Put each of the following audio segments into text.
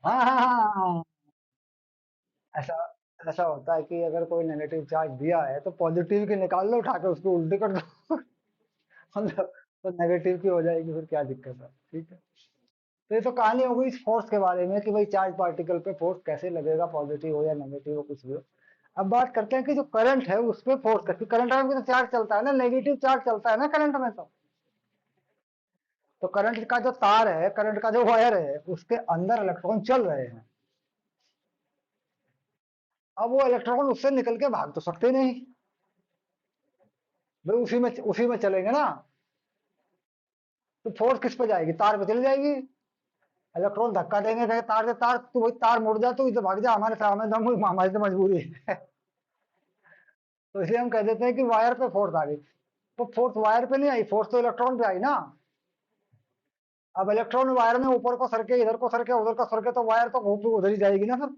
हाँ हाँ हाँ हाँ। ऐसा ऐसा होता है कि अगर कोई नेगेटिव चार्ज दिया है तो पॉजिटिव की निकाल लो, उठा के उसको उल्टी कर दो। मतलब तो नेगेटिव की हो जाएगी, फिर क्या दिक्कत है। ठीक है। तो ये तो कहानी हो गई इस फोर्स के बारे में कि भाई चार्ज पार्टिकल पे फोर्स कैसे लगेगा, पॉजिटिव हो या नेगेटिव हो, कुछ भी हो। अब बात करते हैं कि जो करंट है उस पे फोर्स कैसे, करंट में भी तो चार्ज चलता है ना, नेगेटिव चार्ज चलता है ना करंट में तो करंट का जो तार है, करंट का जो वायर है, उसके अंदर इलेक्ट्रॉन चल रहे हैं। अब वो इलेक्ट्रॉन उससे निकल के भाग तो सकते नहीं, भाई उसी में चलेंगे ना। तो फोर्स किस पे जाएगी, तार पे चली जाएगी। इलेक्ट्रॉन धक्का देंगे कहे तार से तार, तो वही तार मुड़ जा, तो इसे भाग जा, हमारे सामने दम, हमारी तो मजबूरी है। तो इसलिए हम कह देते हैं कि वायर पे फोर्स आ गई। तो फोर्स वायर पे नहीं आई, फोर्स तो इलेक्ट्रॉन पे आई ना। अब इलेक्ट्रॉन वायर में ऊपर को सरके, इधर को सरके, उधर को सरके, तो वायर तो उधर ही जाएगी ना फिर।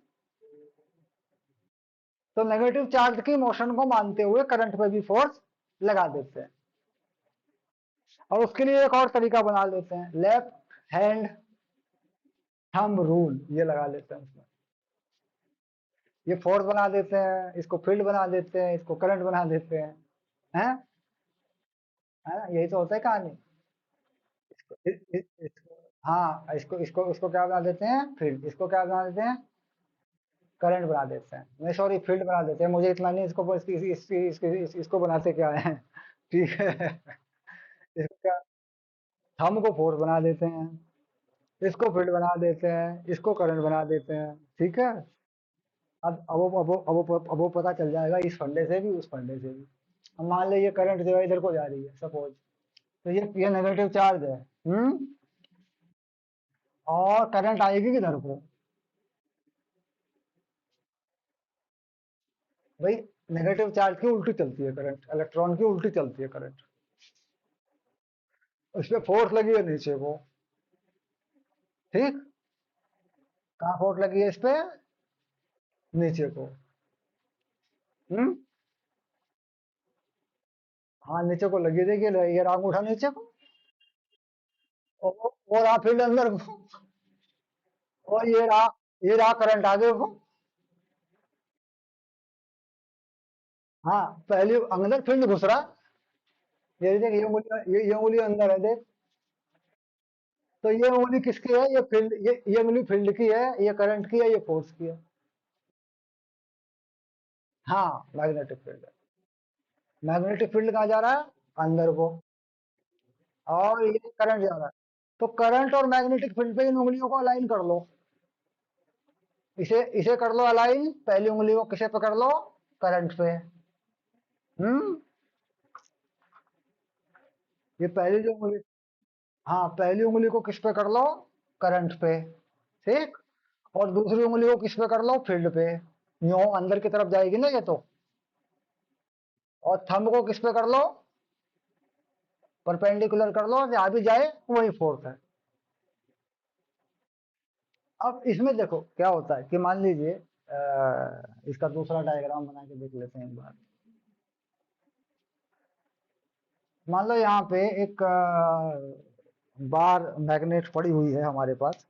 तो नेगेटिव चार्ज की मोशन को मानते हुए करंट पे भी फोर्स लगा देते हैं। और उसके लिए एक और तरीका बना लेते हैं, लेफ्ट हैंड थंब रूल, ये लगा लेते हैं उसमें। ये फोर्स बना देते हैं, इसको फील्ड बना देते हैं, इसको करंट बना देते हैं। हैं? है ना, यही तो होता है कहानी। इसको, हाँ, इसको इसको इसको क्या बना देते हैं, फील्ड, इसको क्या बना देते हैं, करंट बना देते हैं, नहीं सॉरी फील्ड बना देते हैं, मुझे इतना नहीं, इसको इसको बनाते क्या है। ठीक है। इसको क्या, थंब को फोर्स बना देते हैं, इसको फील्ड बना देते हैं, इसको करंट बना देते हैं। ठीक है। अब वो पता चल जाएगा इस फंडे से भी, उस फंडे से भी। अब मान लीजिए ये करंट जो है इधर को जा रही है सपोज, तो ये नेगेटिव चार्ज है। और करंट आएगी किधर को, भाई नेगेटिव चार्ज की उल्टी चलती है करंट, इलेक्ट्रॉन की उल्टी चलती है करंट। उस पर फोर्स लगी है नीचे को। ठीक। कहाँ फोर्स लगी है इस पे, नीचे को। हम्म। हाँ नीचे को लगी, देखिए ये राग उठा नीचे को। और आप फील्ड अंदर को। और ये रहा करंट आगे को। हाँ, पहले अंदर फील्ड घुस रहा। ये देख, ये उंगली अंदर है देख। तो ये उंगली किसकी है, ये फील्ड, ये उंगली फील्ड की है, ये करंट की है, ये फोर्स की है। हाँ, मैग्नेटिक फील्ड है। मैग्नेटिक फील्ड कहाँ जा रहा है, अंदर को। और ये करंट जा रहा है। तो करंट और मैग्नेटिक फील्ड पे इन उंगलियों को अलाइन कर लो। इसे इसे कर लो अलाइन, पहली उंगली को किसे पकड़ लो, करंट पे। हम्म। ये पहली जो उंगली, हाँ पहली उंगली को किस पे कर लो, करंट पे। ठीक। और दूसरी उंगली को किस पे कर लो, फील्ड पे। यूं अंदर की तरफ जाएगी ना ये तो। और थंब को किस पे कर लो, परपेंडिकुलर कर लो, जहां भी जाए वही फोर्स है। अब इसमें देखो क्या होता है कि मान लीजिए इसका दूसरा डायग्राम बना के देख लेते हैं एक बार। मान लो यहाँ पे एक बार मैग्नेट पड़ी हुई है हमारे पास।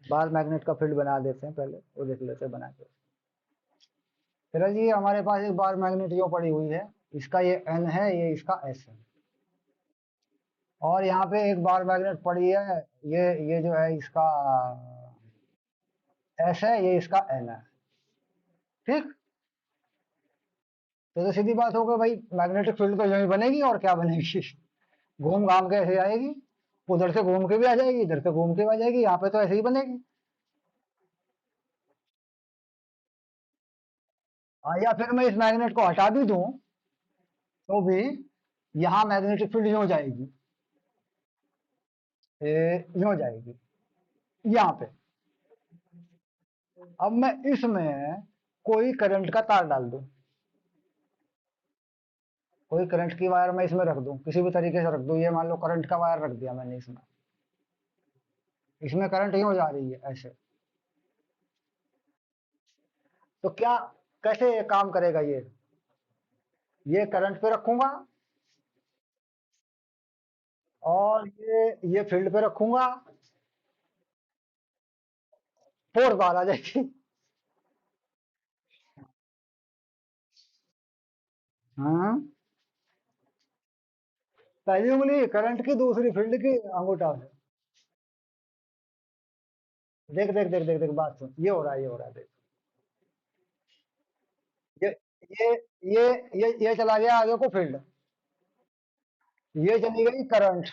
बार मैग्नेट का फील्ड बना देते हैं, पहले वो देख लेते हैं बना के। चलो जी, हमारे पास एक बार मैग्नेट जो पड़ी हुई है, इसका ये एन है, ये इसका एस है। और यहाँ पे एक बार मैग्नेट पड़ी है, ये जो है इसका एस है, ये इसका एन है। ठीक। तो सीधी बात हो गई भाई, मैग्नेटिक फील्ड तो यही बनेगी, और क्या बनेगी। घूम घाम के ऐसे आएगी, उधर से घूम के भी आ जाएगी, इधर से घूम के भी आ जाएगी, यहाँ पे तो ऐसे ही बनेगी। या फिर मैं इस मैग्नेट को हटा भी दूं तो भी यहाँ मैग्नेटिक फील्ड यूं जाएगी, यूं जाएगी यहाँ पे। अब मैं इसमें कोई करंट का तार डाल दूं, कोई करंट की वायर मैं इसमें रख दूं, किसी भी तरीके से रख दूं, ये मान लो करंट का वायर रख दिया मैंने इसमें। इसमें करंट यूं जा रही है ऐसे। तो क्या, कैसे ये काम करेगा ये करंट पे रखूंगा, और ये फील्ड पे रखूंगा। फोर्स बाहर आ जाएगी। हाँ, पहली उंगली करंट की, दूसरी फील्ड की, अंगूठा है। देख देख देख देख देख, बात सुन, ये हो रहा है, ये हो रहा है, देख। ये ये ये ये चला गया आगे को फील्ड, ये चली गई करंट,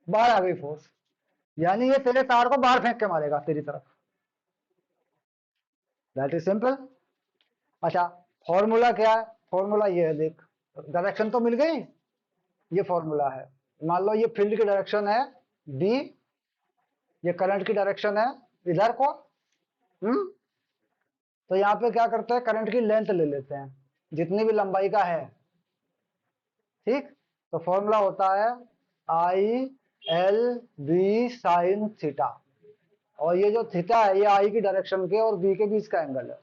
बाहर आ गई फोर्स। यानी ये तेरे तार को बाहर फेंक के मारेगा तेरी तरफ। That is simple. अच्छा, फॉर्मूला क्या है? फॉर्मूला ये है, देख। डायरेक्शन तो मिल गई। ये फॉर्मूला है। मान लो ये फील्ड की डायरेक्शन है बी, ये करंट की डायरेक्शन है इधर को। हम्म। तो यहाँ पे क्या करते हैं, करंट की लेंथ ले लेते हैं, जितनी भी लंबाई का है। ठीक। तो फॉर्मूला होता है I L B sine theta. और ये जो थीटा है, ये आई की डायरेक्शन के और बी के बीच का एंगल है।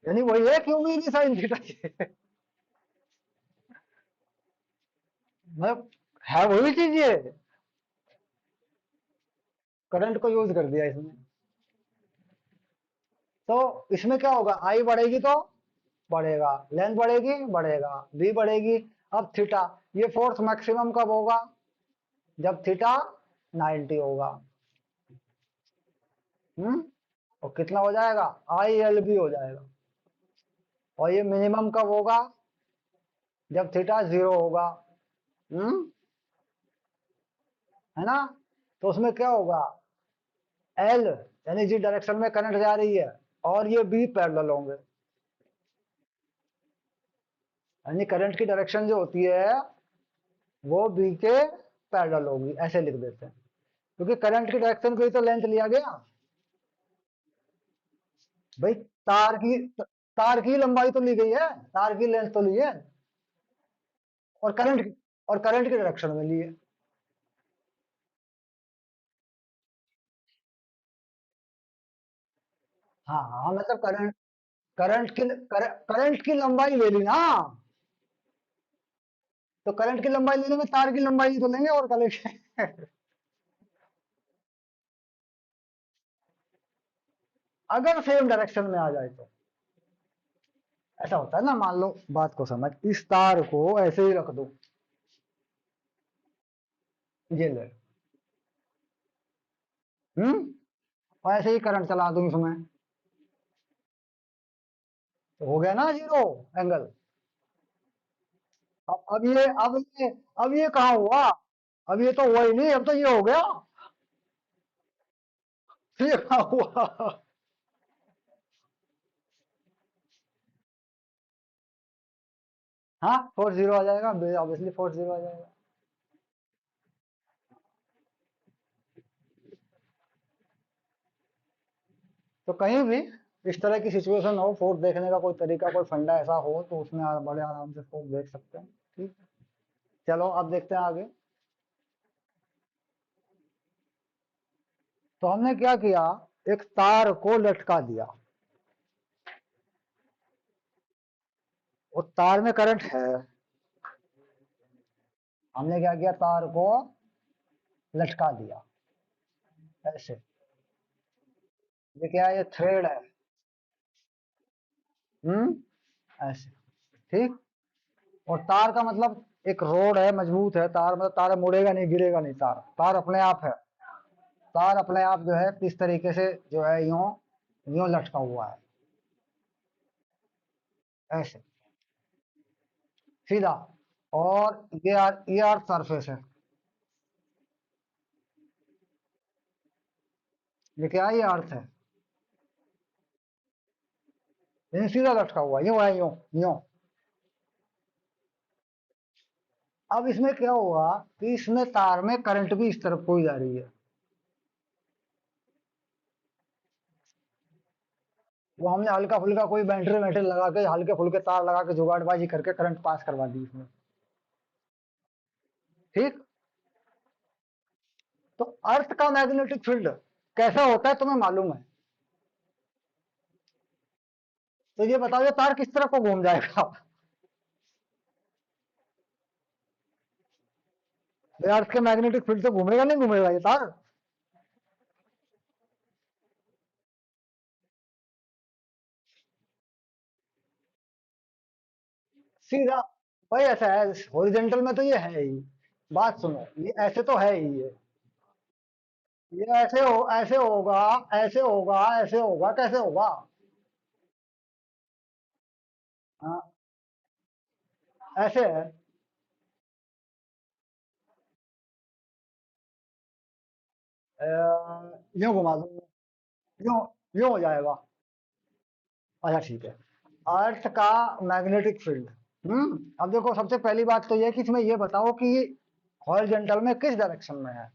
यानी वही है, क्यों भी नहीं साइन थीटा ये। मतलब है वही चीज ये। करंट को यूज कर दिया इसमें। तो इसमें क्या होगा, आई बढ़ेगी तो बढ़ेगा, लेंथ बढ़ेगी बढ़ेगा, बी बढ़ेगी। अब थीटा, ये फोर्स मैक्सिमम कब होगा? जब थीटा 90 होगा। हम्म। और कितना हो जाएगा? आई एल बी हो जाएगा। और ये मिनिमम कब होगा? जब थीटा 0 होगा। हम्म। है ना? तो उसमें क्या होगा, एल यानी जिस डायरेक्शन में करंट जा रही है, और ये बी पैरेलल होंगे। यानी करंट की डायरेक्शन जो होती है वो बी के पैरेलल होगी, ऐसे लिख देते हैं। क्योंकि करंट की डायरेक्शन को ही तो लेंथ लिया गया भाई। तार की लंबाई तो ली गई है, तार की लेंथ तो ली है। और करंट और करंट की डायरेक्शन में ली है। हाँ हाँ, मतलब करंट की लंबाई ले ली ना। तो करंट की लंबाई लेने में तार की लंबाई तो लेंगे, और क्या लेंगे? अगर सेम डायरेक्शन में आ जाए तो। ऐसा होता है ना, मान लो, बात को समझ, इस तार को ऐसे ही रख दो, ये ले। और ऐसे ही करंट चला दूं इसमें, तो हो गया ना जीरो एंगल। अब ये कहाँ हुआ? अब ये तो हुआ ही नहीं, अब तो ये हो गया। फिर ये कहाँ हुआ? हाँ, फोर्स जीरो आ जाएगा, ऑब्वियसली फोर्स जीरो आ जाएगा। तो कहीं भी इस तरह की सिचुएशन हो, फोर्स देखने का कोई तरीका, कोई फंडा ऐसा हो, तो उसमें बड़े आराम से फोर्स देख सकते हैं। ठीक। चलो अब देखते हैं आगे। तो हमने क्या किया, एक तार को लटका दिया, और तार में करंट है। हमने क्या किया, तार को लटका दिया ऐसे। ये क्या है, ये थ्रेड है। ऐसे। ठीक। और तार का मतलब एक रोड है, मजबूत है तार, मतलब तार मुड़ेगा नहीं, गिरेगा नहीं, तार तार अपने आप है। तार अपने आप जो है किस तरीके से जो है, यूं यूं लटका हुआ है, ऐसे, सीधा। और ये अर्थ सरफेस है। ये क्या है, ये अर्थ है। ये सीधा लटका हुआ, यूं है, यूं यूं। अब इसमें क्या हुआ कि इसमें तार में करंट भी इस तरफ को ही जा रही है। वो हमने हल्का फुल्का कोई बैटरी वैटरी लगा के, हल्के फुल्के तार लगा के, जुगाड़बाजी करके करंट पास करवा दी इसमें। ठीक। तो अर्थ का मैग्नेटिक फील्ड कैसा होता है तुम्हें मालूम है? तो ये बताओ, ये तार किस तरफ को घूम जाएगा? यार इसके मैग्नेटिक फील्ड से घूमेगा नहीं घूमेगा ये तार? सीधा। भाई ऐसा है, हॉरिजेंटल में तो ये है ही। बात सुनो, ये ऐसे तो है ही ये ऐसे हो, ऐसे होगा, ऐसे होगा, ऐसे होगा, कैसे होगा? हाँ, ऐसे है। यूं घुमा दो, यूं, यूं हो जाएगा। अच्छा ठीक है। अर्थ का मैग्नेटिक फील्ड। अब देखो, सबसे पहली बात तो ये है कि इसमें ये बताओ कि हॉरिजॉन्टल में किस डायरेक्शन में है।